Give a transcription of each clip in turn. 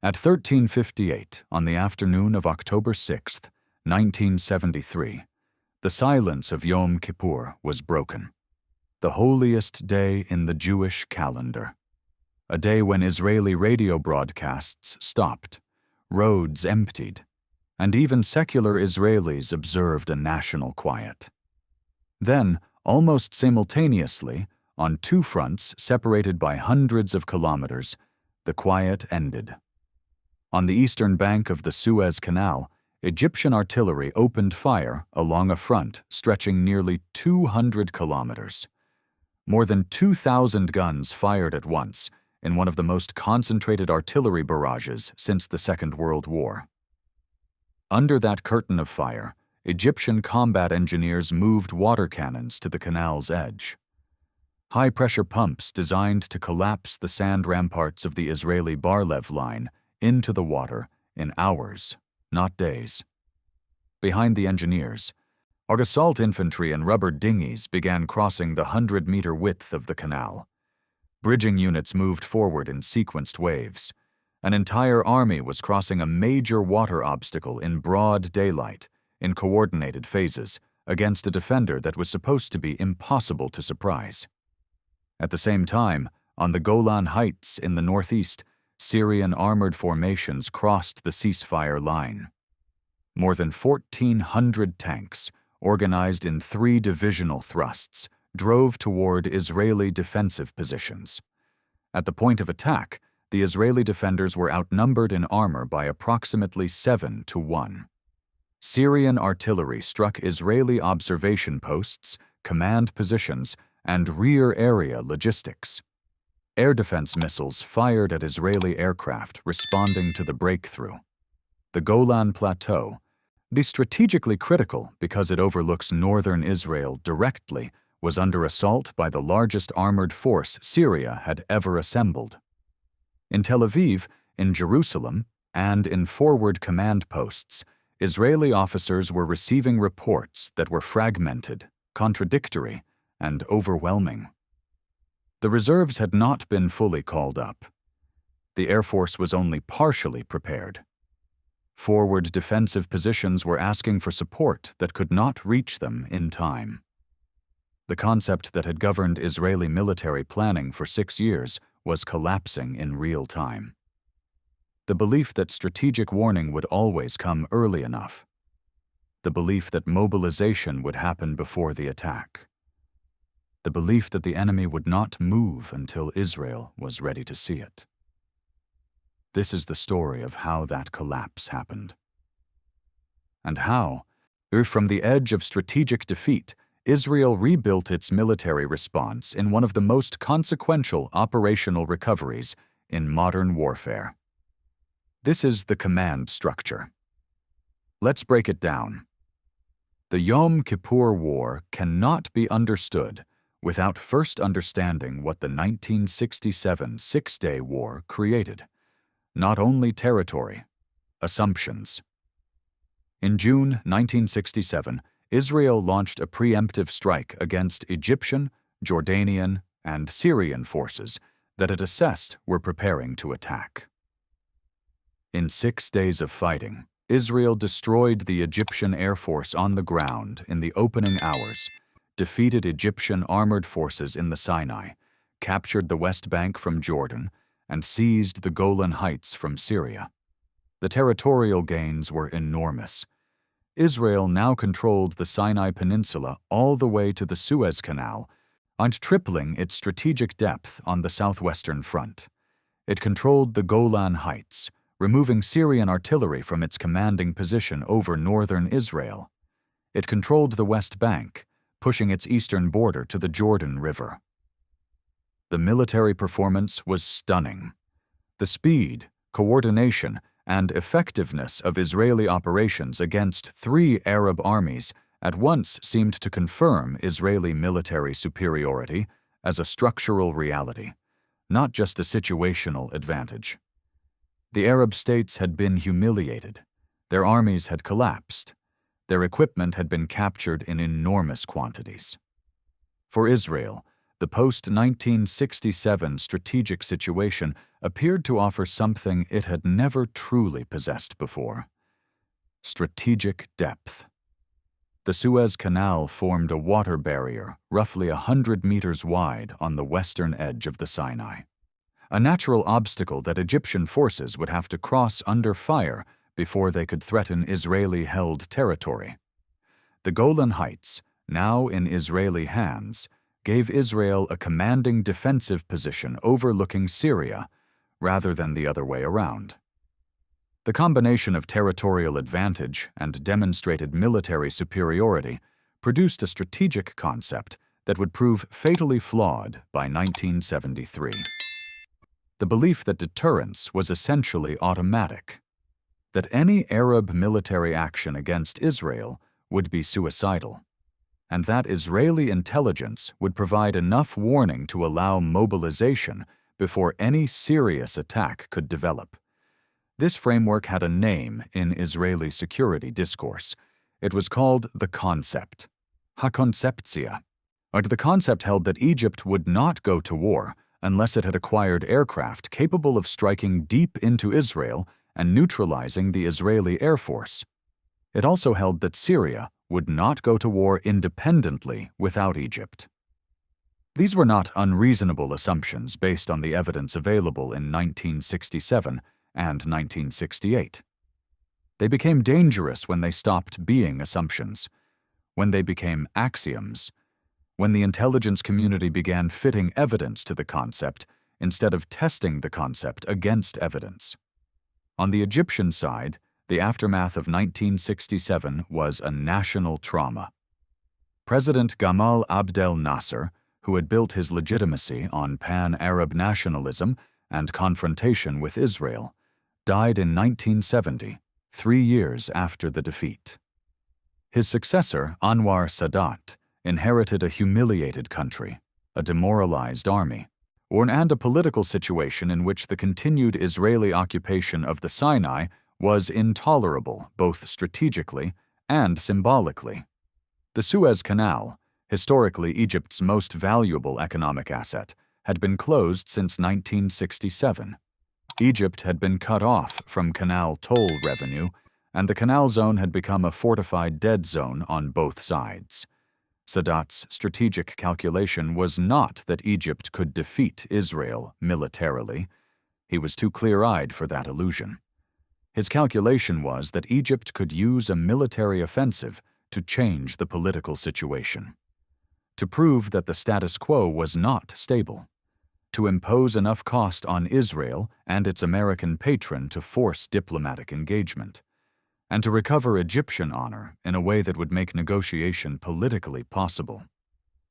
At 13:58 on the afternoon of October 6, 1973, the silence of Yom Kippur was broken, the holiest day in the Jewish calendar. A day when Israeli radio broadcasts stopped, roads emptied, and even secular Israelis observed a national quiet. Then, almost simultaneously, on two fronts separated by hundreds of kilometers, the quiet ended. On the eastern bank of the Suez Canal, Egyptian artillery opened fire along a front stretching nearly 200 kilometers. More than 2,000 guns fired at once in one of the most concentrated artillery barrages since the Second World War. Under that curtain of fire, Egyptian combat engineers moved water cannons to the canal's edge. High-pressure pumps designed to collapse the sand ramparts of the Israeli Bar-Lev line into the water in hours, not days. Behind the engineers, assault infantry and rubber dinghies began crossing the 100-meter width of the canal. Bridging units moved forward in sequenced waves. An entire army was crossing a major water obstacle in broad daylight, in coordinated phases, against a defender that was supposed to be impossible to surprise. At the same time, on the Golan Heights in the northeast, Syrian armored formations crossed the ceasefire line. More than 1,400 tanks, organized in 3 divisional thrusts, drove toward Israeli defensive positions. At the point of attack, the Israeli defenders were outnumbered in armor by approximately 7-1. Syrian artillery struck Israeli observation posts, command positions, and rear area logistics. Air defense missiles fired at Israeli aircraft responding to the breakthrough. The Golan Plateau, strategically critical because it overlooks northern Israel directly, was under assault by the largest armored force Syria had ever assembled. In Tel Aviv, in Jerusalem, and in forward command posts, Israeli officers were receiving reports that were fragmented, contradictory, and overwhelming. The reserves had not been fully called up. The Air Force was only partially prepared. Forward defensive positions were asking for support that could not reach them in time. The concept that had governed Israeli military planning for 6 years was collapsing in real time. The belief that strategic warning would always come early enough. The belief that mobilization would happen before the attack. The belief that the enemy would not move until Israel was ready to see it. This is the story of how that collapse happened. And how, from the edge of strategic defeat, Israel rebuilt its military response in one of the most consequential operational recoveries in modern warfare. This is the command structure. Let's break it down. The Yom Kippur War cannot be understood without first understanding what the 1967 Six-Day War created. Not only territory, assumptions. In June 1967, Israel launched a preemptive strike against Egyptian, Jordanian, and Syrian forces that it assessed were preparing to attack. In 6 days of fighting, Israel destroyed the Egyptian Air Force on the ground in the opening hours, defeated Egyptian armored forces in the Sinai, captured the West Bank from Jordan, and seized the Golan Heights from Syria. The territorial gains were enormous. Israel now controlled the Sinai Peninsula all the way to the Suez Canal and tripling its strategic depth on the southwestern front. It controlled the Golan Heights, removing Syrian artillery from its commanding position over northern Israel. It controlled the West Bank, pushing its eastern border to the Jordan River. The military performance was stunning. The speed, coordination, and effectiveness of Israeli operations against 3 Arab armies at once seemed to confirm Israeli military superiority as a structural reality, not just a situational advantage. The Arab states had been humiliated. Their armies had collapsed. Their equipment had been captured in enormous quantities. For Israel, the post-1967 strategic situation appeared to offer something it had never truly possessed before: strategic depth. The Suez Canal formed a water barrier roughly 100 meters wide on the western edge of the Sinai, a natural obstacle that Egyptian forces would have to cross under fire before they could threaten Israeli-held territory. The Golan Heights, now in Israeli hands, gave Israel a commanding defensive position overlooking Syria, rather than the other way around. The combination of territorial advantage and demonstrated military superiority produced a strategic concept that would prove fatally flawed by 1973. The belief that deterrence was essentially automatic, that any Arab military action against Israel would be suicidal, and that Israeli intelligence would provide enough warning to allow mobilization before any serious attack could develop. This framework had a name in Israeli security discourse. It was called the concept, ha-konceptia. The concept held that Egypt would not go to war unless it had acquired aircraft capable of striking deep into Israel and neutralizing the Israeli Air Force. It also held that Syria would not go to war independently without Egypt. These were not unreasonable assumptions based on the evidence available in 1967 and 1968. They became dangerous when they stopped being assumptions, when they became axioms, when the intelligence community began fitting evidence to the concept instead of testing the concept against evidence. On the Egyptian side, the aftermath of 1967 was a national trauma. President Gamal Abdel Nasser, who had built his legitimacy on pan-Arab nationalism and confrontation with Israel, died in 1970, 3 years after the defeat. His successor, Anwar Sadat, inherited a humiliated country, a demoralized army, and a political situation in which the continued Israeli occupation of the Sinai was intolerable both strategically and symbolically. The Suez Canal, historically Egypt's most valuable economic asset, had been closed since 1967. Egypt had been cut off from canal toll revenue, and the canal zone had become a fortified dead zone on both sides. Sadat's strategic calculation was not that Egypt could defeat Israel militarily. He was too clear-eyed for that illusion. His calculation was that Egypt could use a military offensive to change the political situation, to prove that the status quo was not stable, to impose enough cost on Israel and its American patron to force diplomatic engagement, and to recover Egyptian honor in a way that would make negotiation politically possible.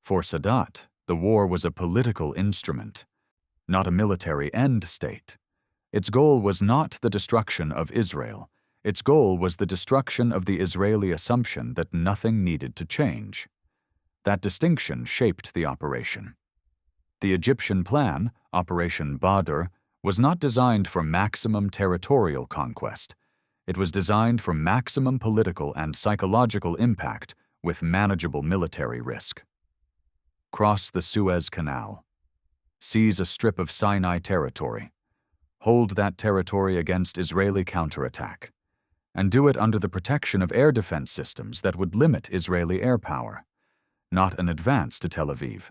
For Sadat, the war was a political instrument, not a military end state. Its goal was not the destruction of Israel. Its goal was the destruction of the Israeli assumption that nothing needed to change. That distinction shaped the operation. The Egyptian plan, Operation Badr, was not designed for maximum territorial conquest. It was designed for maximum political and psychological impact with manageable military risk. Cross the Suez Canal. Seize a strip of Sinai territory. Hold that territory against Israeli counterattack, and do it under the protection of air defense systems that would limit Israeli air power. Not an advance to Tel Aviv,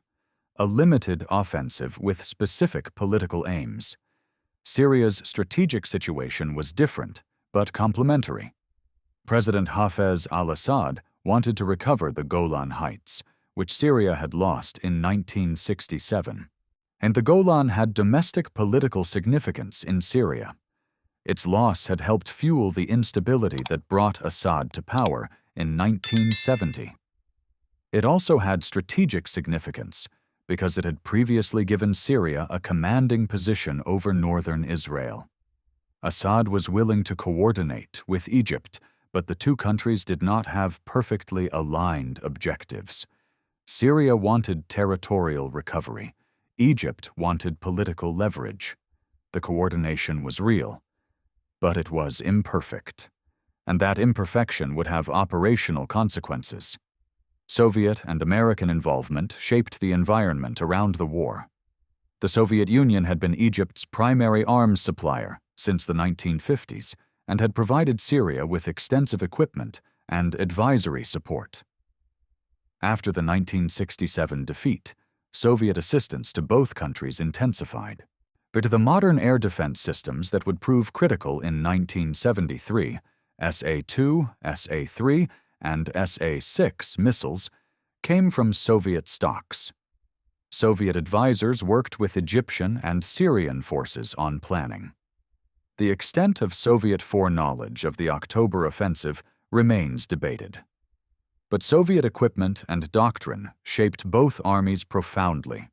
a limited offensive with specific political aims. Syria's strategic situation was different, but complementary. President Hafez al-Assad wanted to recover the Golan Heights, which Syria had lost in 1967. And the Golan had domestic political significance in Syria. Its loss had helped fuel the instability that brought Assad to power in 1970. It also had strategic significance because it had previously given Syria a commanding position over northern Israel. Assad was willing to coordinate with Egypt, but the two countries did not have perfectly aligned objectives. Syria wanted territorial recovery. Egypt wanted political leverage. The coordination was real, but it was imperfect, and that imperfection would have operational consequences. Soviet and American involvement shaped the environment around the war. The Soviet Union had been Egypt's primary arms supplier since the 1950s and had provided Syria with extensive equipment and advisory support. After the 1967 defeat, Soviet assistance to both countries intensified. But the modern air defense systems that would prove critical in 1973, SA-2, SA-3, and SA-6 missiles, came from Soviet stocks. Soviet advisors worked with Egyptian and Syrian forces on planning. The extent of Soviet foreknowledge of the October offensive remains debated. But Soviet equipment and doctrine shaped both armies profoundly.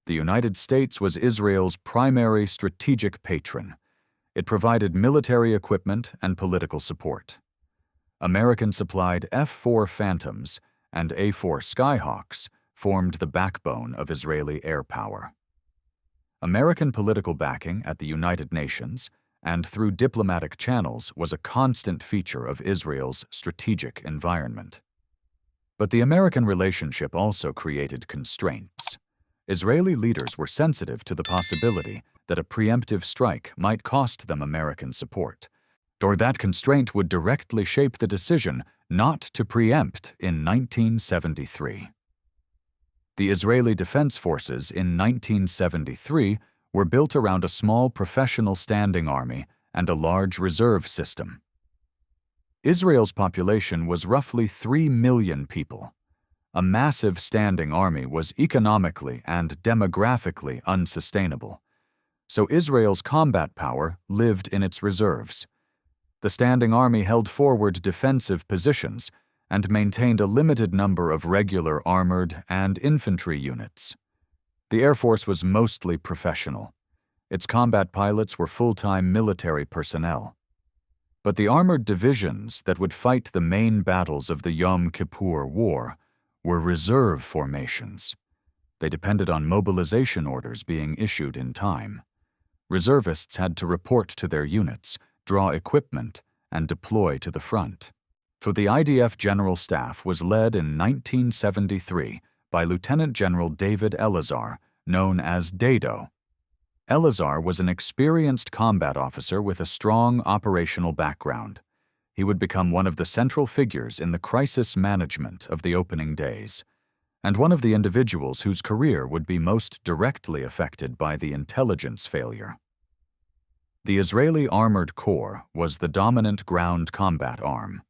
The United States was Israel's primary strategic patron. It provided military equipment and political support. American supplied F-4 Phantoms and A-4 Skyhawks formed the backbone of Israeli air power. American political backing at the United Nations and through diplomatic channels was a constant feature of Israel's strategic environment. But the American relationship also created constraints. Israeli leaders were sensitive to the possibility that a preemptive strike might cost them American support, or that constraint would directly shape the decision not to preempt in 1973. The Israeli Defense Forces in 1973 were built around a small professional standing army and a large reserve system. Israel's population was roughly 3 million people. A massive standing army was economically and demographically unsustainable, so Israel's combat power lived in its reserves. The standing army held forward defensive positions and maintained a limited number of regular armored and infantry units. The Air Force was mostly professional. Its combat pilots were full-time military personnel. But the armored divisions that would fight the main battles of the Yom Kippur War were reserve formations. They depended on mobilization orders being issued in time. Reservists had to report to their units, draw equipment, and deploy to the front. So the IDF General Staff was led in 1973 by Lieutenant General David Elazar, known as Dado. Elazar was an experienced combat officer with a strong operational background. He would become one of the central figures in the crisis management of the opening days, and one of the individuals whose career would be most directly affected by the intelligence failure. The Israeli Armored Corps was the dominant ground combat arm.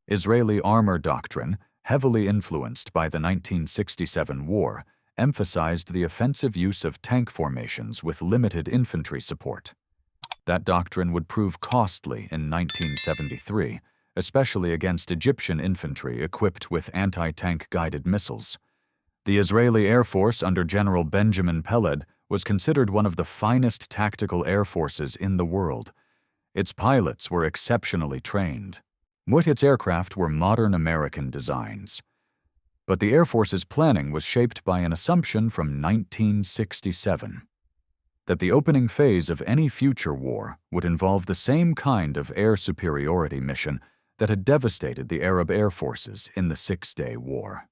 Israeli armor doctrine, heavily influenced by the 1967 war, emphasized the offensive use of tank formations with limited infantry support. That doctrine would prove costly in 1973, especially against Egyptian infantry equipped with anti-tank guided missiles. The Israeli Air Force under General Benjamin Peled was considered one of the finest tactical air forces in the world. Its pilots were exceptionally trained. Its aircraft were modern American designs. But the Air Force's planning was shaped by an assumption from 1967, that the opening phase of any future war would involve the same kind of air superiority mission that had devastated the Arab air forces in the Six-Day War.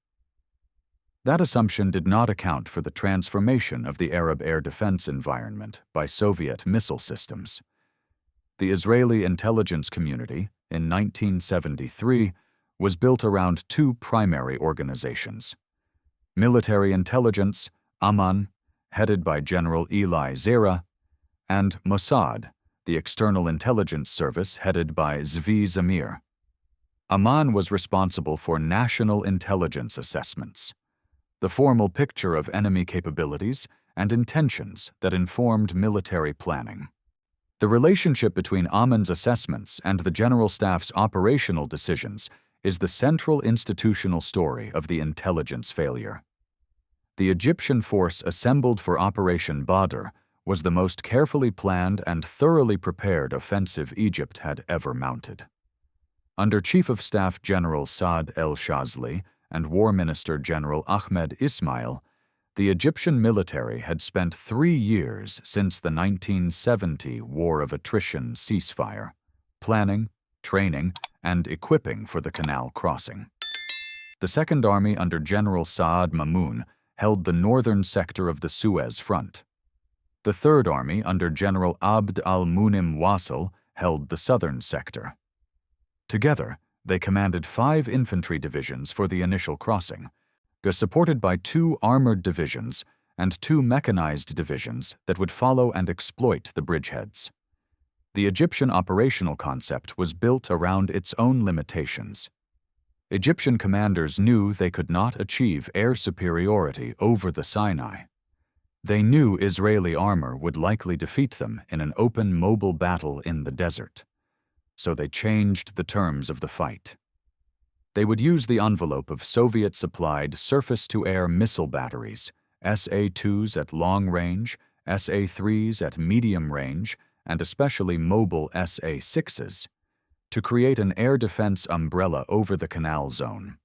That assumption did not account for the transformation of the Arab air defense environment by Soviet missile systems. The Israeli intelligence community, in 1973, was built around two primary organizations: military intelligence, Amman, headed by General Eli Zera, and Mossad, the external intelligence service headed by Zvi Zamir. Amman was responsible for national intelligence assessments, the formal picture of enemy capabilities and intentions that informed military planning. The relationship between Amman's assessments and the General Staff's operational decisions is the central institutional story of the intelligence failure. The Egyptian force assembled for Operation Badr was the most carefully planned and thoroughly prepared offensive Egypt had ever mounted. Under Chief of Staff General Saad el-Shazli and War Minister General Ahmed Ismail, the Egyptian military had spent 3 years since the 1970 War of Attrition ceasefire, planning, training, and equipping for the canal crossing. The Second Army under General Saad Mamoun held the northern sector of the Suez Front. The Third Army under General Abd al-Munim Wasil held the southern sector. Together, they commanded 5 infantry divisions for the initial crossing, supported by 2 armored divisions and 2 mechanized divisions that would follow and exploit the bridgeheads. The Egyptian operational concept was built around its own limitations. Egyptian commanders knew they could not achieve air superiority over the Sinai. They knew Israeli armor would likely defeat them in an open, mobile battle in the desert. So they changed the terms of the fight. They would use the envelope of Soviet-supplied surface-to-air missile batteries, SA-2s at long range, SA-3s at medium range, and especially mobile SA-6s, to create an air defense umbrella over the canal zone.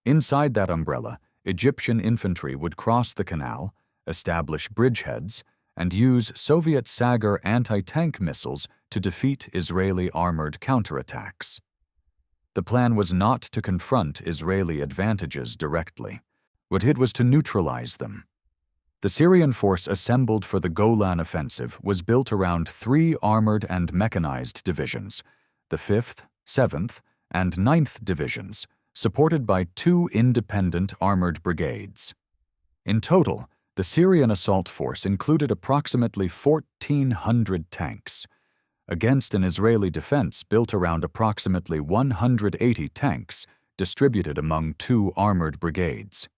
Inside that umbrella, Egyptian infantry would cross the canal, establish bridgeheads, and use Soviet Sagar anti-tank missiles to defeat Israeli armored counterattacks. The plan was not to confront Israeli advantages directly, but it was to neutralize them. The Syrian force assembled for the Golan offensive was built around 3 armored and mechanized divisions, the 5th, 7th, and 9th divisions, supported by 2 independent armored brigades. In total, the Syrian assault force included approximately 1,400 tanks, against an Israeli defense built around approximately 180 tanks distributed among 2 armored brigades.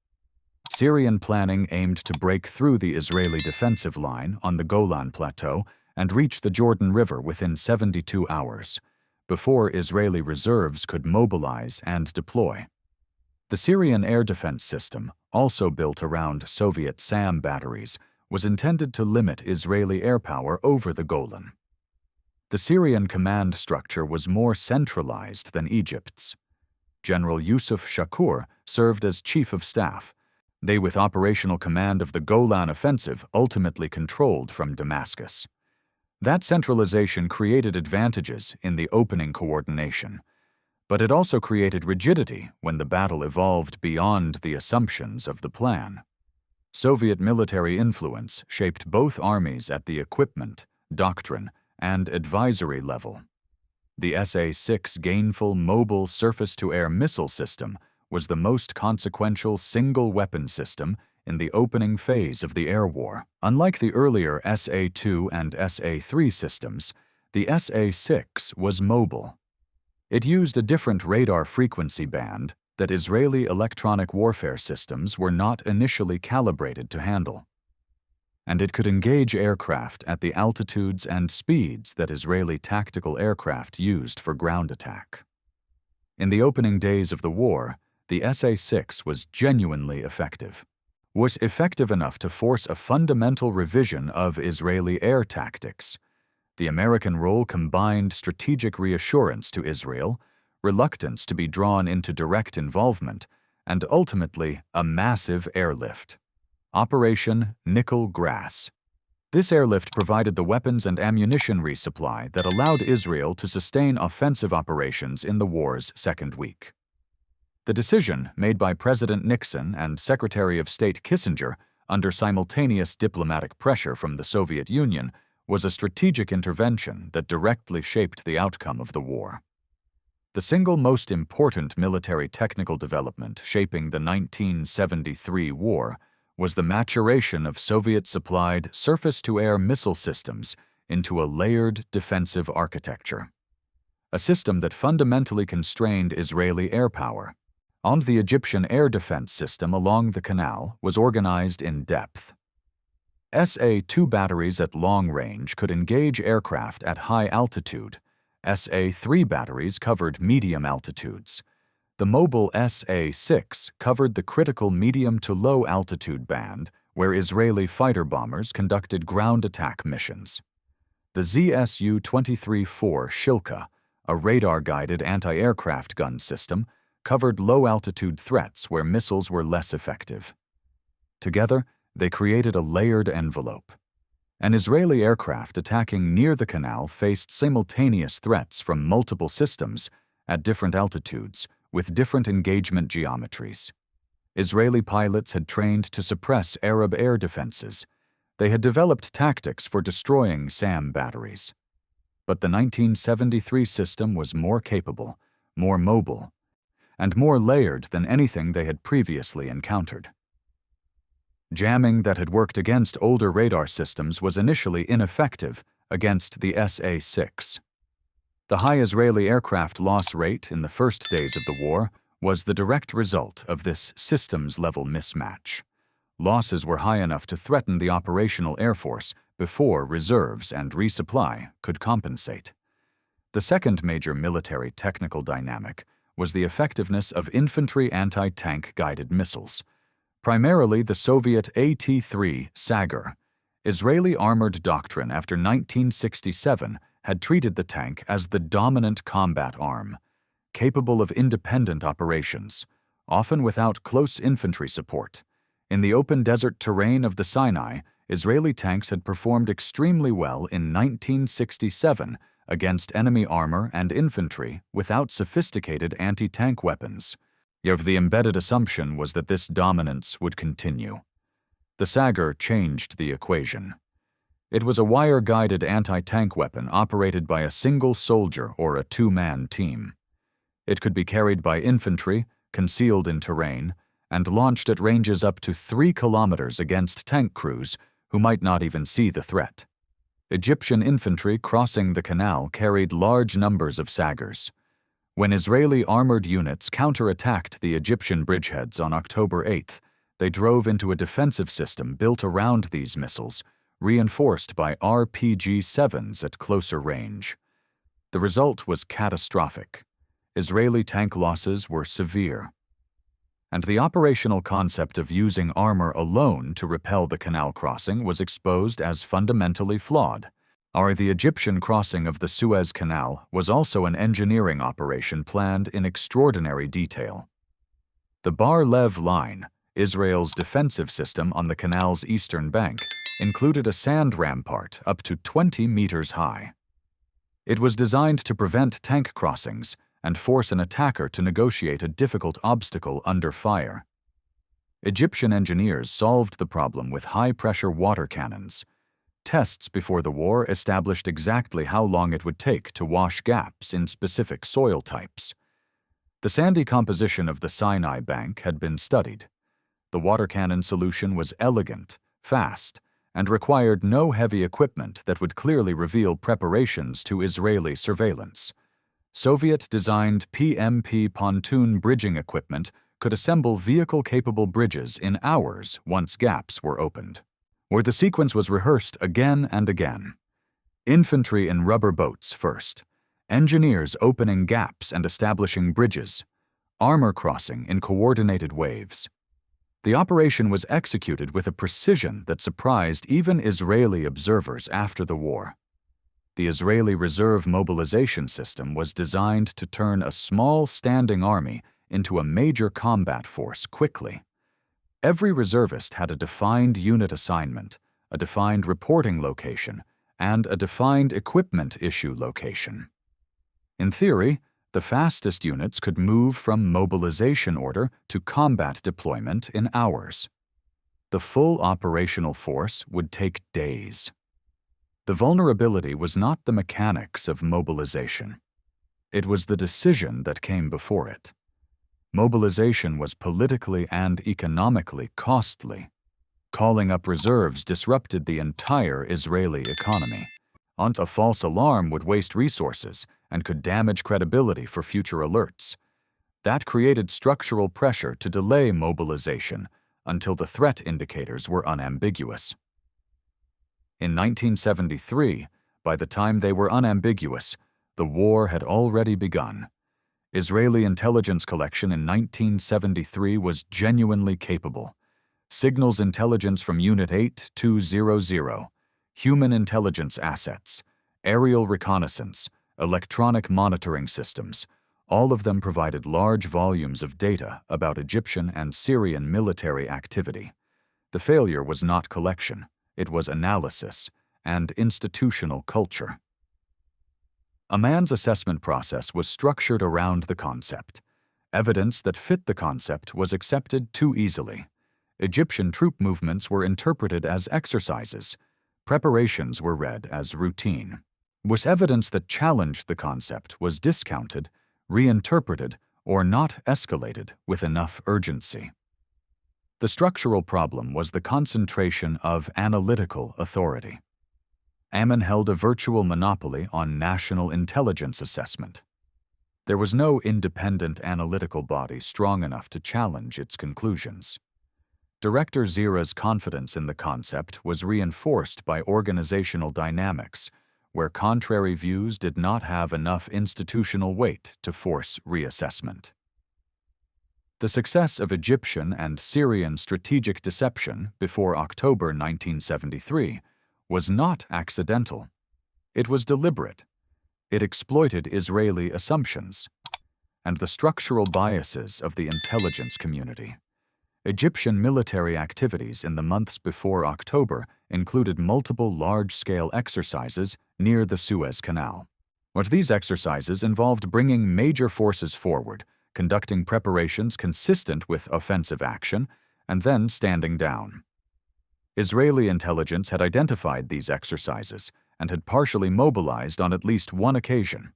Syrian planning aimed to break through the Israeli defensive line on the Golan Plateau and reach the Jordan River within 72 hours, before Israeli reserves could mobilize and deploy. The Syrian air defense system, also built around Soviet SAM batteries, was intended to limit Israeli air power over the Golan. The Syrian command structure was more centralized than Egypt's. General Yusuf Shakur served as chief of staff. They, with operational command of the Golan offensive, ultimately controlled from Damascus. That centralization created advantages in the opening coordination, but it also created rigidity when the battle evolved beyond the assumptions of the plan. Soviet military influence shaped both armies at the equipment, doctrine, and advisory level. The SA-6 gainful mobile surface-to-air missile system was the most consequential single-weapon system in the opening phase of the air war. Unlike the earlier SA-2 and SA-3 systems, the SA-6 was mobile. It used a different radar frequency band that Israeli electronic warfare systems were not initially calibrated to handle. And it could engage aircraft at the altitudes and speeds that Israeli tactical aircraft used for ground attack. In the opening days of the war, the SA-6 was genuinely effective. Was effective enough to force a fundamental revision of Israeli air tactics. The American role combined strategic reassurance to Israel, reluctance to be drawn into direct involvement, and ultimately a massive airlift. Operation Nickel Grass. This airlift provided the weapons and ammunition resupply that allowed Israel to sustain offensive operations in the war's second week. The decision, made by President Nixon and Secretary of State Kissinger under simultaneous diplomatic pressure from the Soviet Union, was a strategic intervention that directly shaped the outcome of the war. The single most important military technical development shaping the 1973 war was the maturation of Soviet-supplied surface-to-air missile systems into a layered defensive architecture, a system that fundamentally constrained Israeli air power. And the Egyptian air defense system along the canal was organized in depth. SA-2 batteries at long range could engage aircraft at high altitude. SA-3 batteries covered medium altitudes. The mobile SA-6 covered the critical medium to low altitude band where Israeli fighter bombers conducted ground attack missions. The ZSU-23-4 Shilka, a radar-guided anti-aircraft gun system, covered low-altitude threats where missiles were less effective. Together, they created a layered envelope. An Israeli aircraft attacking near the canal faced simultaneous threats from multiple systems at different altitudes, with different engagement geometries. Israeli pilots had trained to suppress Arab air defenses. They had developed tactics for destroying SAM batteries. But the 1973 system was more capable, more mobile, and more layered than anything they had previously encountered. Jamming that had worked against older radar systems was initially ineffective against the SA-6. The high Israeli aircraft loss rate in the first days of the war was the direct result of this systems-level mismatch. Losses were high enough to threaten the operational air force before reserves and resupply could compensate. The second major military technical dynamic was the effectiveness of infantry anti-tank guided missiles, primarily the Soviet AT-3 Sagar. Israeli armored doctrine after 1967 had treated the tank as the dominant combat arm, capable of independent operations, often without close infantry support. In the open desert terrain of the Sinai, Israeli tanks had performed extremely well in 1967 against enemy armor and infantry without sophisticated anti-tank weapons. Yet the embedded assumption was that this dominance would continue. The Sagar changed the equation. It was a wire-guided anti-tank weapon operated by a single soldier or a two-man team. It could be carried by infantry, concealed in terrain, and launched at ranges up to 3 kilometers against tank crews who might not even see the threat. Egyptian infantry crossing the canal carried large numbers of Sagars. When Israeli armored units counterattacked the Egyptian bridgeheads on October 8th, they drove into a defensive system built around these missiles, reinforced by RPG-7s at closer range. The result was catastrophic. Israeli tank losses were severe. And the operational concept of using armor alone to repel the canal crossing was exposed as fundamentally flawed. The Egyptian crossing of the Suez Canal was also an engineering operation planned in extraordinary detail. The Bar-Lev Line, Israel's defensive system on the canal's eastern bank, included a sand rampart up to 20 meters high. It was designed to prevent tank crossings and force an attacker to negotiate a difficult obstacle under fire. Egyptian engineers solved the problem with high-pressure water cannons. Tests before the war established exactly how long it would take to wash gaps in specific soil types. The sandy composition of the Sinai bank had been studied. The water cannon solution was elegant, fast, and required no heavy equipment that would clearly reveal preparations to Israeli surveillance. Soviet-designed PMP pontoon bridging equipment could assemble vehicle-capable bridges in hours once gaps were opened. Where the sequence was rehearsed again and again. Infantry in rubber boats first, engineers opening gaps and establishing bridges, armor crossing in coordinated waves. The operation was executed with a precision that surprised even Israeli observers after the war. The Israeli reserve mobilization system was designed to turn a small standing army into a major combat force quickly. Every reservist had a defined unit assignment, a defined reporting location, and a defined equipment issue location. In theory, the fastest units could move from mobilization order to combat deployment in hours. The full operational force would take days. The vulnerability was not the mechanics of mobilization. It was the decision that came before it. Mobilization was politically and economically costly. Calling up reserves disrupted the entire Israeli economy. A false alarm would waste resources and could damage credibility for future alerts. That created structural pressure to delay mobilization until the threat indicators were unambiguous. In 1973, by the time they were unambiguous, the war had already begun. Israeli intelligence collection in 1973 was genuinely capable. Signals intelligence from Unit 8200, human intelligence assets, aerial reconnaissance, electronic monitoring systems, all of them provided large volumes of data about Egyptian and Syrian military activity. The failure was not collection, it was analysis and institutional culture. A man's assessment process was structured around the concept. Evidence that fit the concept was accepted too easily. Egyptian troop movements were interpreted as exercises. Preparations were read as routine. Evidence that challenged the concept was discounted, reinterpreted, or not escalated with enough urgency. The structural problem was the concentration of analytical authority. Ammon held a virtual monopoly on national intelligence assessment. There was no independent analytical body strong enough to challenge its conclusions. Director Zira's confidence in the concept was reinforced by organizational dynamics, where contrary views did not have enough institutional weight to force reassessment. The success of Egyptian and Syrian strategic deception before October 1973 was not accidental. It was deliberate. It exploited Israeli assumptions and the structural biases of the intelligence community. Egyptian military activities in the months before October included multiple large-scale exercises near the Suez Canal. These exercises involved bringing major forces forward, conducting preparations consistent with offensive action, and then standing down. Israeli intelligence had identified these exercises and had partially mobilized on at least one occasion.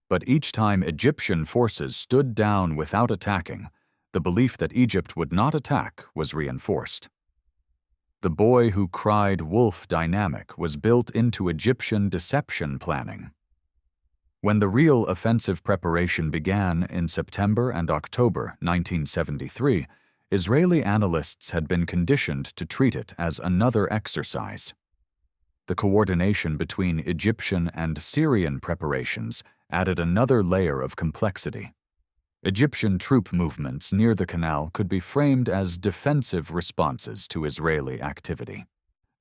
But each time Egyptian forces stood down without attacking, the belief that Egypt would not attack was reinforced. The boy who cried wolf dynamic was built into Egyptian deception planning. When the real offensive preparation began in September and October 1973, Israeli analysts had been conditioned to treat it as another exercise. The coordination between Egyptian and Syrian preparations added another layer of complexity. Egyptian troop movements near the canal could be framed as defensive responses to Israeli activity.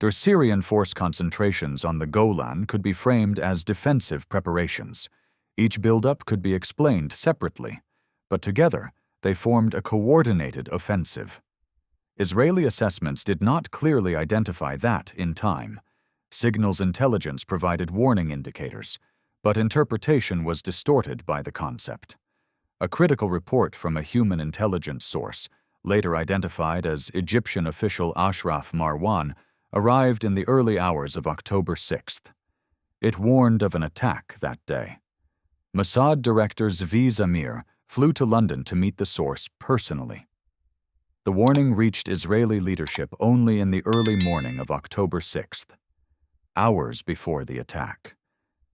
Their Syrian force concentrations on the Golan could be framed as defensive preparations. Each buildup could be explained separately, but together they formed a coordinated offensive. Israeli assessments did not clearly identify that in time. Signals intelligence provided warning indicators, but interpretation was distorted by the concept. A critical report from a human intelligence source, later identified as Egyptian official Ashraf Marwan, arrived in the early hours of October 6th. It warned of an attack that day. Mossad director Zvi Zamir flew to London to meet the source personally. The warning reached Israeli leadership only in the early morning of October 6th, hours before the attack.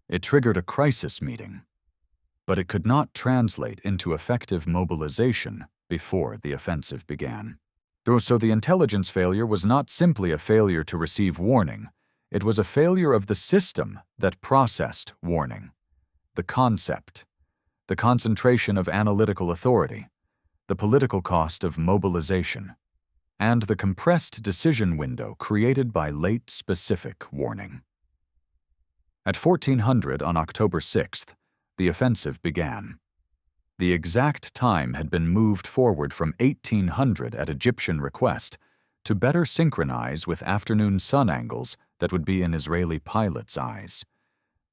It triggered a crisis meeting, but it could not translate into effective mobilization before the offensive began. So the intelligence failure was not simply a failure to receive warning, it was a failure of the system that processed warning. The concept, the concentration of analytical authority, the political cost of mobilization, and the compressed decision window created by late specific warning. At 1400 on October 6th, the offensive began. The exact time had been moved forward from 1800 at Egyptian request to better synchronize with afternoon sun angles that would be in Israeli pilots' eyes.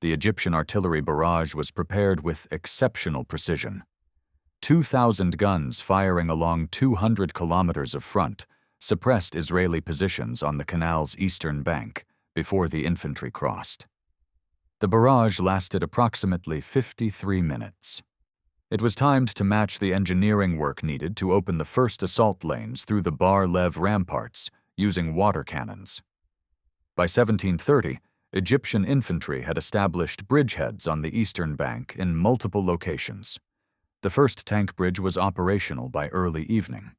The Egyptian artillery barrage was prepared with exceptional precision. 2,000 guns firing along 200 kilometers of front suppressed Israeli positions on the canal's eastern bank before the infantry crossed. The barrage lasted approximately 53 minutes. It was timed to match the engineering work needed to open the first assault lanes through the Bar Lev ramparts using water cannons. By 1730, Egyptian infantry had established bridgeheads on the eastern bank in multiple locations. The first tank bridge was operational by early evening.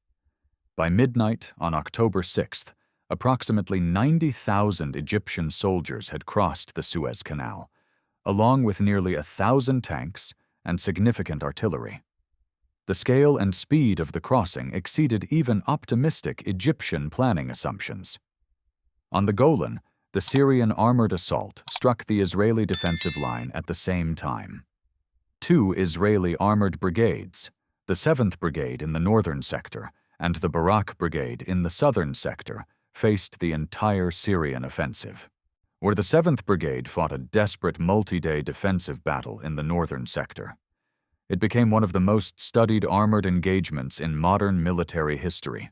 By midnight on October 6th, approximately 90,000 Egyptian soldiers had crossed the Suez Canal, along with nearly 1,000 tanks and significant artillery. The scale and speed of the crossing exceeded even optimistic Egyptian planning assumptions. On the Golan, the Syrian armored assault struck the Israeli defensive line at the same time. 2 Israeli armored brigades, the 7th Brigade in the northern sector and the Barak Brigade in the southern sector, faced the entire Syrian offensive. Where the 7th Brigade fought a desperate multi-day defensive battle in the northern sector. It became one of the most studied armored engagements in modern military history.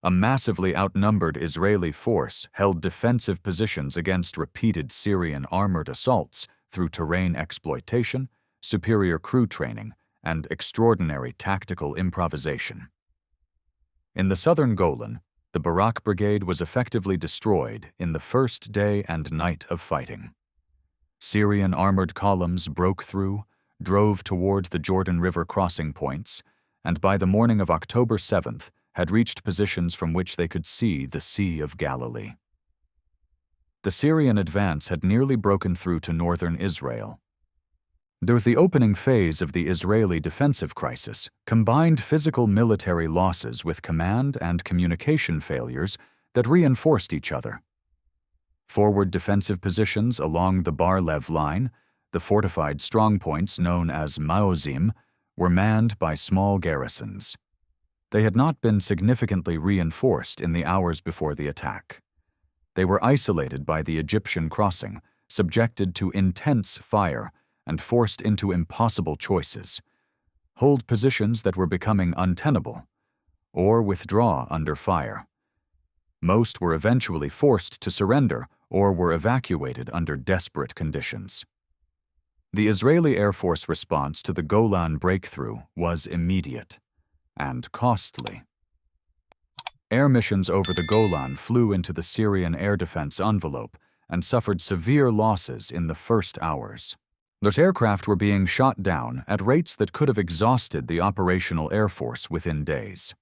A massively outnumbered Israeli force held defensive positions against repeated Syrian armored assaults through terrain exploitation, superior crew training, and extraordinary tactical improvisation. In the southern Golan, the Barak Brigade was effectively destroyed in the first day and night of fighting. Syrian armored columns broke through, drove toward the Jordan River crossing points, and by the morning of October 7th, had reached positions from which they could see the Sea of Galilee. The Syrian advance had nearly broken through to northern Israel. During the opening phase of the Israeli defensive crisis, combined physical military losses with command and communication failures that reinforced each other. Forward defensive positions along the Bar-Lev line, the fortified strongpoints known as Maozim, were manned by small garrisons. They had not been significantly reinforced in the hours before the attack. They were isolated by the Egyptian crossing, subjected to intense fire, and forced into impossible choices: hold positions that were becoming untenable, or withdraw under fire. Most were eventually forced to surrender or were evacuated under desperate conditions. The Israeli Air Force response to the Golan breakthrough was immediate and costly. Air missions over the Golan flew into the Syrian air defense envelope and suffered severe losses in the first hours. Those aircraft were being shot down at rates that could have exhausted the operational air force within days.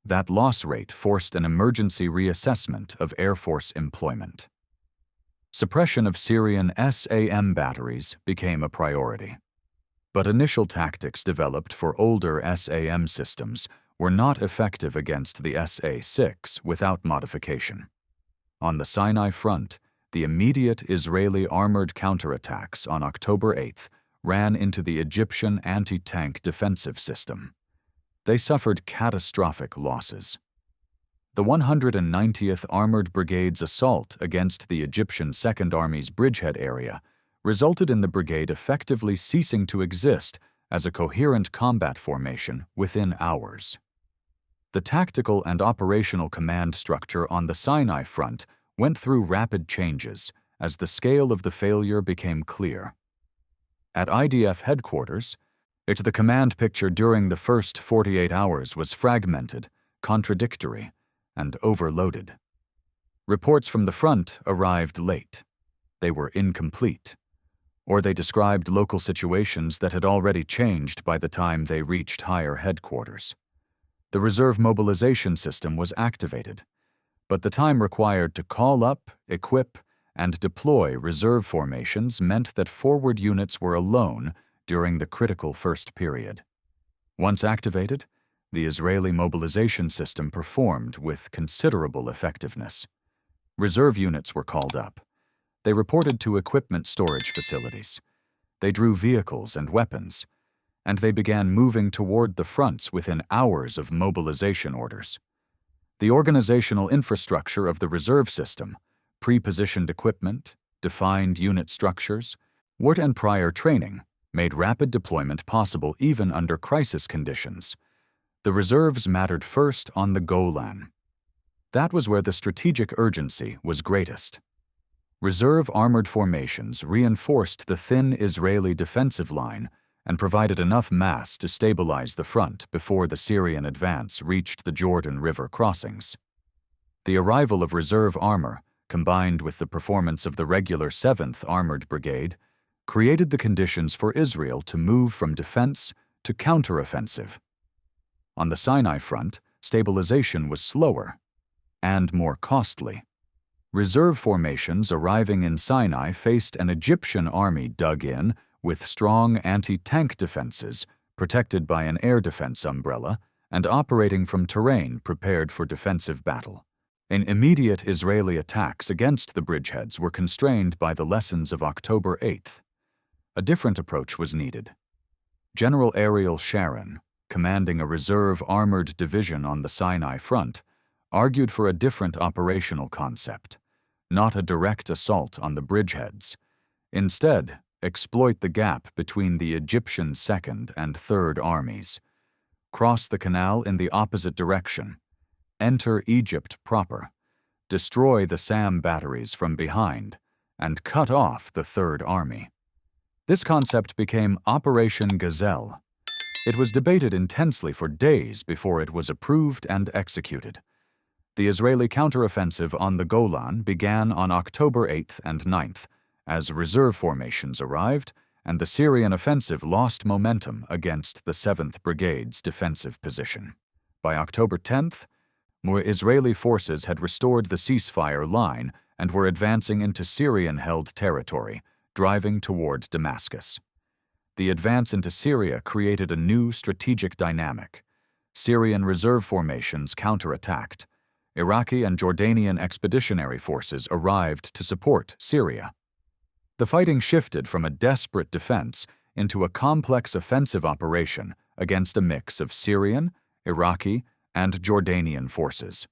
That loss rate forced an emergency reassessment of Air Force employment. Suppression of Syrian SAM batteries became a priority. But initial tactics developed for older SAM systems were not effective against the SA-6 without modification. On the Sinai front, the immediate Israeli armored counterattacks on October 8th ran into the Egyptian anti-tank defensive system. They suffered catastrophic losses. The 190th Armored Brigade's assault against the Egyptian Second Army's bridgehead area resulted in the brigade effectively ceasing to exist as a coherent combat formation within hours. The tactical and operational command structure on the Sinai front went through rapid changes as the scale of the failure became clear. At IDF headquarters, the command picture during the first 48 hours was fragmented, contradictory, and overloaded. Reports from the front arrived late. They were incomplete, or they described local situations that had already changed by the time they reached higher headquarters. The reserve mobilization system was activated, but the time required to call up, equip, and deploy reserve formations meant that forward units were alone during the critical first period. Once activated, the Israeli mobilization system performed with considerable effectiveness. Reserve units were called up. They reported to equipment storage facilities. They drew vehicles and weapons, and they began moving toward the fronts within hours of mobilization orders. The organizational infrastructure of the reserve system, pre-positioned equipment, defined unit structures, and prior training made rapid deployment possible even under crisis conditions. The reserves mattered first on the Golan. That was where the strategic urgency was greatest. Reserve armored formations reinforced the thin Israeli defensive line and provided enough mass to stabilize the front before the Syrian advance reached the Jordan River crossings. The arrival of reserve armor, combined with the performance of the regular 7th Armored Brigade, created the conditions for Israel to move from defense to counteroffensive. On the Sinai front, stabilization was slower and more costly. Reserve formations arriving in Sinai faced an Egyptian army dug in with strong anti-tank defenses, protected by an air defense umbrella, and operating from terrain prepared for defensive battle. Immediate Israeli attacks against the bridgeheads were constrained by the lessons of October 8th. A different approach was needed. General Ariel Sharon, commanding a reserve armored division on the Sinai front, argued for a different operational concept, not a direct assault on the bridgeheads. Instead, exploit the gap between the Egyptian Second and Third Armies, cross the canal in the opposite direction, enter Egypt proper, destroy the SAM batteries from behind, and cut off the Third Army. This concept became Operation Gazelle. It was debated intensely for days before it was approved and executed. The Israeli counteroffensive on the Golan began on October 8th and 9th, as reserve formations arrived and the Syrian offensive lost momentum against the 7th Brigade's defensive position. By October 10th, more Israeli forces had restored the ceasefire line and were advancing into Syrian-held territory, driving toward Damascus. The advance into Syria created a new strategic dynamic. Syrian reserve formations counterattacked. Iraqi and Jordanian expeditionary forces arrived to support Syria. The fighting shifted from a desperate defense into a complex offensive operation against a mix of Syrian, Iraqi, and Jordanian forces.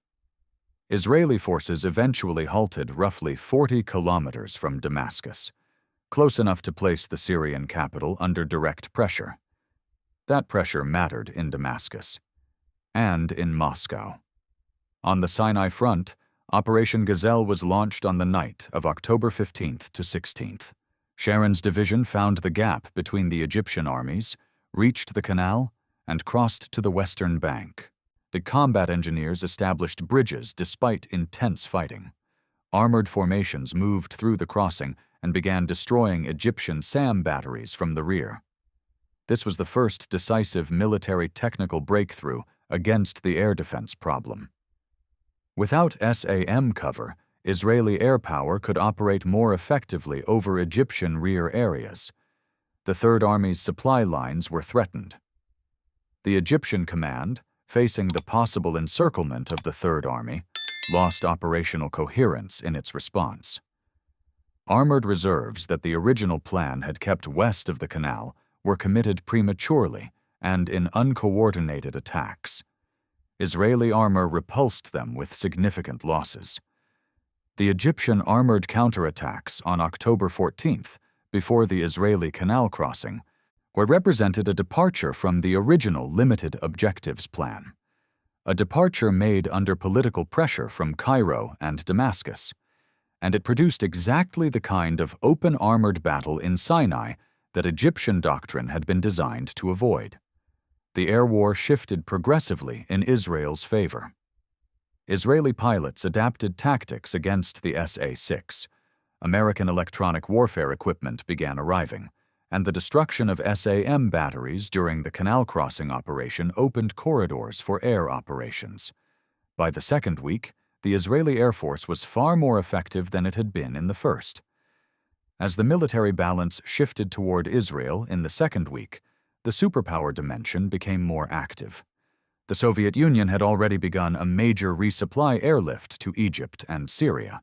Israeli forces eventually halted roughly 40 kilometers from Damascus, close enough to place the Syrian capital under direct pressure. That pressure mattered in Damascus and in Moscow. On the Sinai front, Operation Gazelle was launched on the night of October 15th to 16th. Sharon's division found the gap between the Egyptian armies, reached the canal, and crossed to the western bank. The combat engineers established bridges despite intense fighting. Armored formations moved through the crossing and began destroying Egyptian SAM batteries from the rear. This was the first decisive military technical breakthrough against the air defense problem. Without SAM cover, Israeli air power could operate more effectively over Egyptian rear areas. The Third Army's supply lines were threatened. The Egyptian command, facing the possible encirclement of the Third Army, lost operational coherence in its response. Armored reserves that the original plan had kept west of the canal were committed prematurely and in uncoordinated attacks. Israeli armor repulsed them with significant losses. The Egyptian armored counterattacks on October 14th, before the Israeli canal crossing, were represented a departure from the original limited objectives plan. A departure made under political pressure from Cairo and Damascus, and it produced exactly the kind of open armored battle in Sinai that Egyptian doctrine had been designed to avoid. The air war shifted progressively in Israel's favor. Israeli pilots adapted tactics against the SA-6. American electronic warfare equipment began arriving, and the destruction of SAM batteries during the canal crossing operation opened corridors for air operations. By the second week, the Israeli Air Force was far more effective than it had been in the first. As the military balance shifted toward Israel in the second week, the superpower dimension became more active. The Soviet Union had already begun a major resupply airlift to Egypt and Syria.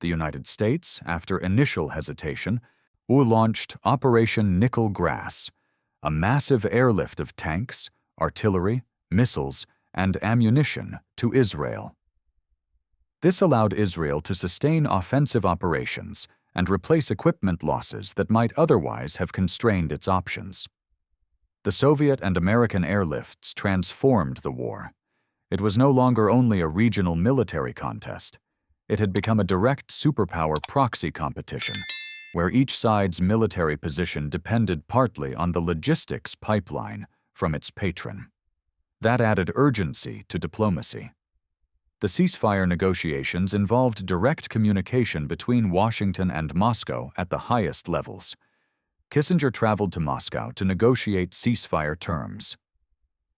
The United States, after initial hesitation, launched Operation Nickel Grass, a massive airlift of tanks, artillery, missiles, and ammunition to Israel. This allowed Israel to sustain offensive operations and replace equipment losses that might otherwise have constrained its options. The Soviet and American airlifts transformed the war. It was no longer only a regional military contest. It had become a direct superpower proxy competition, where each side's military position depended partly on the logistics pipeline from its patron. That added urgency to diplomacy. The ceasefire negotiations involved direct communication between Washington and Moscow at the highest levels. Kissinger traveled to Moscow to negotiate ceasefire terms.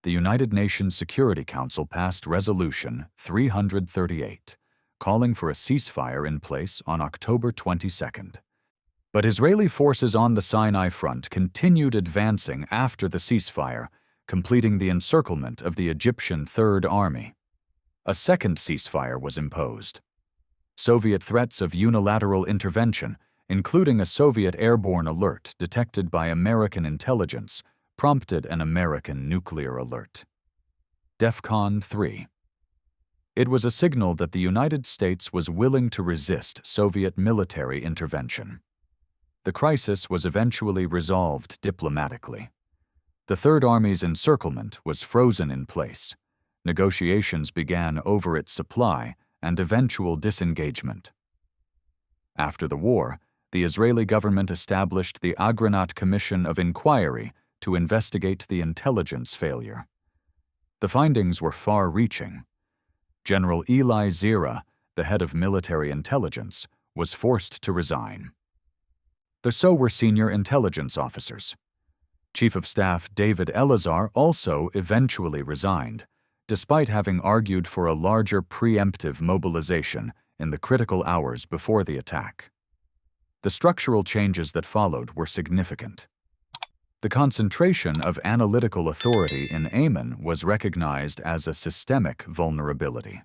The United Nations Security Council passed Resolution 338, calling for a ceasefire in place on October 22nd. But Israeli forces on the Sinai front continued advancing after the ceasefire, completing the encirclement of the Egyptian Third Army. A second ceasefire was imposed. Soviet threats of unilateral intervention, including a Soviet airborne alert detected by American intelligence, prompted an American nuclear alert. DEFCON 3. It was a signal that the United States was willing to resist Soviet military intervention. the crisis was eventually resolved diplomatically. The Third Army's encirclement was frozen in place. Negotiations began over its supply and eventual disengagement. After the war, the Israeli government established the Agranat Commission of Inquiry to investigate the intelligence failure. The findings were far-reaching. General Eli Zira, the head of military intelligence, was forced to resign. So were senior intelligence officers. Chief of Staff David Elazar also eventually resigned, despite having argued for a larger preemptive mobilization in the critical hours before the attack. The structural changes that followed were significant. The concentration of analytical authority in Amman was recognized as a systemic vulnerability.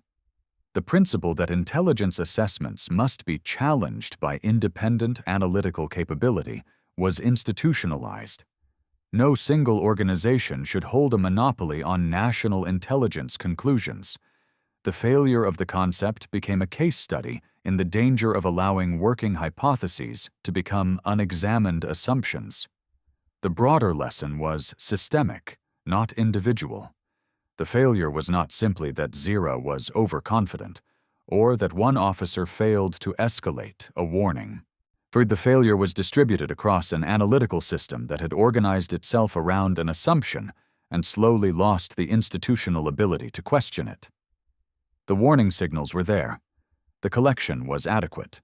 The principle that intelligence assessments must be challenged by independent analytical capability was institutionalized. No single organization should hold a monopoly on national intelligence conclusions. The failure of the concept became a case study in the danger of allowing working hypotheses to become unexamined assumptions. The broader lesson was systemic, not individual. The failure was not simply that Zira was overconfident, or that one officer failed to escalate a warning. For the failure was distributed across an analytical system that had organized itself around an assumption and slowly lost the institutional ability to question it. The warning signals were there. The collection was adequate.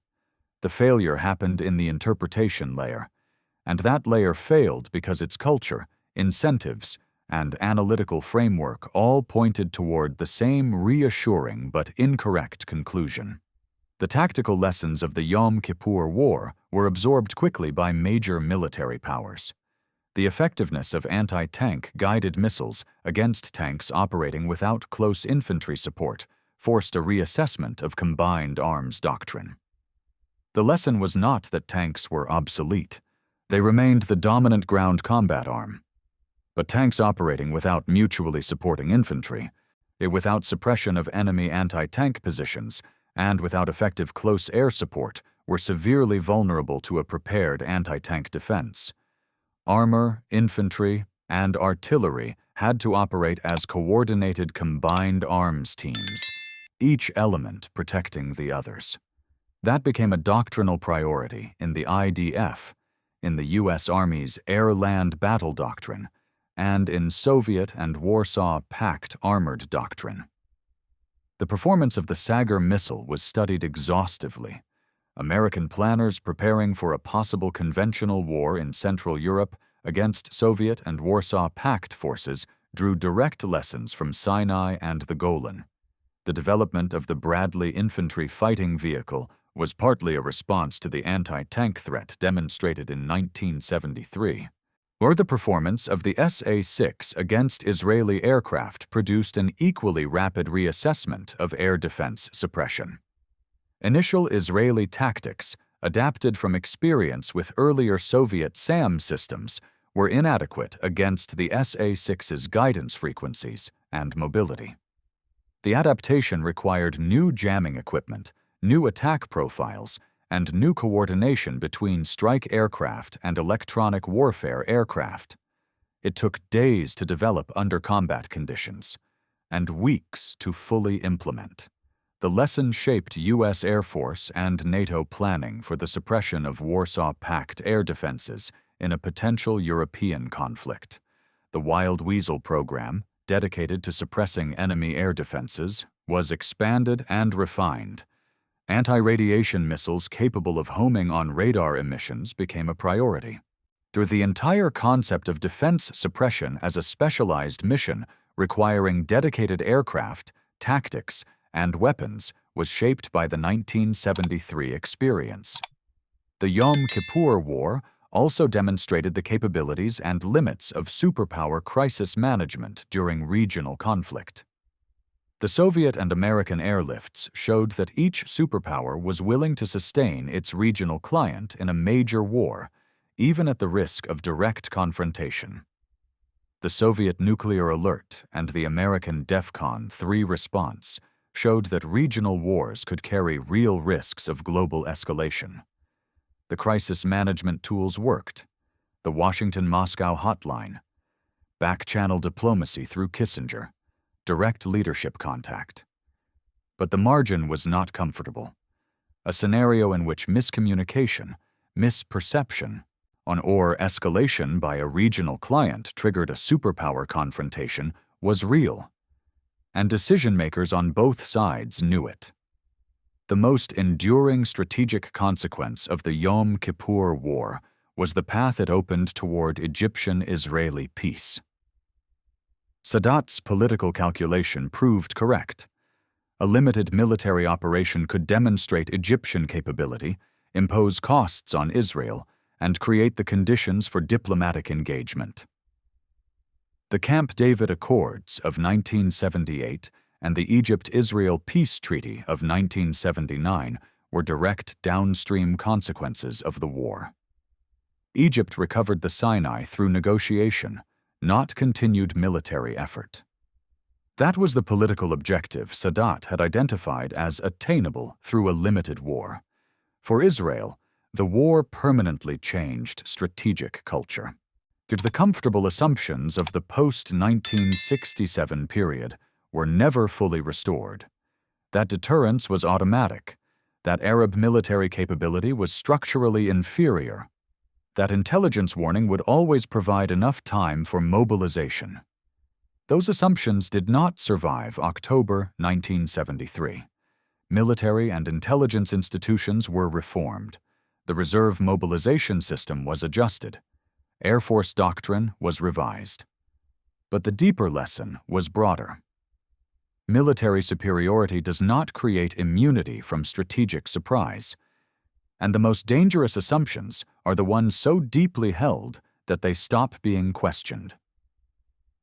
The failure happened in the interpretation layer, and that layer failed because its culture, incentives, and analytical framework all pointed toward the same reassuring but incorrect conclusion. The tactical lessons of the Yom Kippur War were absorbed quickly by major military powers. The effectiveness of anti-tank guided missiles against tanks operating without close infantry support forced a reassessment of combined arms doctrine. The lesson was not that tanks were obsolete. They remained the dominant ground combat arm. But tanks operating without mutually supporting infantry, without suppression of enemy anti-tank positions, and without effective close air support, were severely vulnerable to a prepared anti-tank defense. Armor, infantry, and artillery had to operate as coordinated combined arms teams, each element protecting the others. That became a doctrinal priority in the IDF, in the U.S. Army's air-land battle doctrine, and in Soviet and Warsaw Pact armored doctrine. The performance of the Sagar missile was studied exhaustively. American planners preparing for a possible conventional war in Central Europe against Soviet and Warsaw Pact forces drew direct lessons from Sinai and the Golan. The development of the Bradley infantry fighting vehicle was partly a response to the anti-tank threat demonstrated in 1973. Or the performance of the SA-6 against Israeli aircraft produced an equally rapid reassessment of air defense suppression. Initial Israeli tactics, adapted from experience with earlier Soviet SAM systems, were inadequate against the SA-6's guidance frequencies and mobility. The adaptation required new jamming equipment, new attack profiles, and new coordination between strike aircraft and electronic warfare aircraft. It took days to develop under combat conditions, and weeks to fully implement. The lesson shaped U.S. Air Force and NATO planning for the suppression of Warsaw Pact air defenses in a potential European conflict. The Wild Weasel program, dedicated to suppressing enemy air defenses, was expanded and refined. Anti-radiation missiles capable of homing on radar emissions became a priority. The entire concept of defense suppression as a specialized mission requiring dedicated aircraft, tactics, and weapons was shaped by the 1973 experience. The Yom Kippur War also demonstrated the capabilities and limits of superpower crisis management during regional conflict. The Soviet and American airlifts showed that each superpower was willing to sustain its regional client in a major war, even at the risk of direct confrontation. The Soviet nuclear alert and the American DEFCON 3 response showed that regional wars could carry real risks of global escalation. The crisis management tools worked. The Washington-Moscow hotline, back-channel diplomacy through Kissinger, direct leadership contact. But the margin was not comfortable. A scenario in which miscommunication, misperception, or escalation by a regional client triggered a superpower confrontation was real, and decision-makers on both sides knew it. The most enduring strategic consequence of the Yom Kippur War was the path it opened toward Egyptian-Israeli peace. Sadat's political calculation proved correct. A limited military operation could demonstrate Egyptian capability, impose costs on Israel, and create the conditions for diplomatic engagement. The Camp David Accords of 1978 and the Egypt-Israel Peace Treaty of 1979 were direct downstream consequences of the war. Egypt recovered the Sinai through negotiation, not continued military effort. That was the political objective Sadat had identified as attainable through a limited war. For Israel, the war permanently changed strategic culture. The comfortable assumptions of the post-1967 period were never fully restored. That deterrence was automatic, that Arab military capability was structurally inferior, that intelligence warning would always provide enough time for mobilization. Those assumptions did not survive October 1973. Military and intelligence institutions were reformed. The reserve mobilization system was adjusted. Air Force doctrine was revised. But the deeper lesson was broader. Military superiority does not create immunity from strategic surprise. And the most dangerous assumptions are the ones so deeply held that they stop being questioned.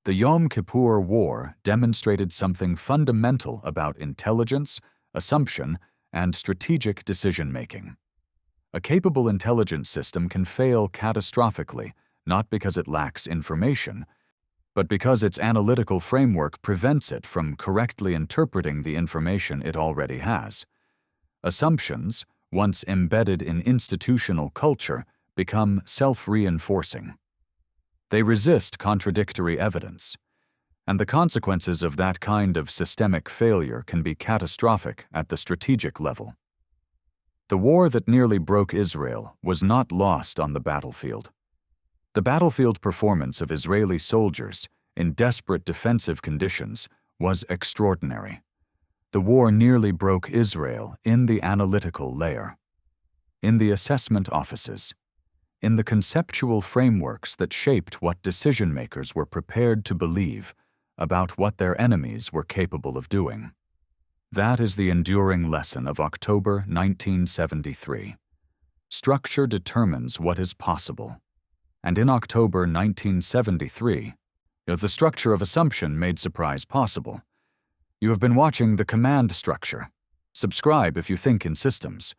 The Yom Kippur War demonstrated something fundamental about intelligence, assumption, and strategic decision-making. A capable intelligence system can fail catastrophically, not because it lacks information, but because its analytical framework prevents it from correctly interpreting the information it already has. Assumptions, once embedded in institutional culture, become self-reinforcing. They resist contradictory evidence, and the consequences of that kind of systemic failure can be catastrophic at the strategic level. The war that nearly broke Israel was not lost on the battlefield. The battlefield performance of Israeli soldiers in desperate defensive conditions was extraordinary. The war nearly broke Israel in the analytical layer, in the assessment offices, in the conceptual frameworks that shaped what decision-makers were prepared to believe about what their enemies were capable of doing. That is the enduring lesson of October 1973. Structure determines what is possible. And in October 1973, the structure of assumption made surprise possible. You have been watching The Command Structure. Subscribe if you think in systems.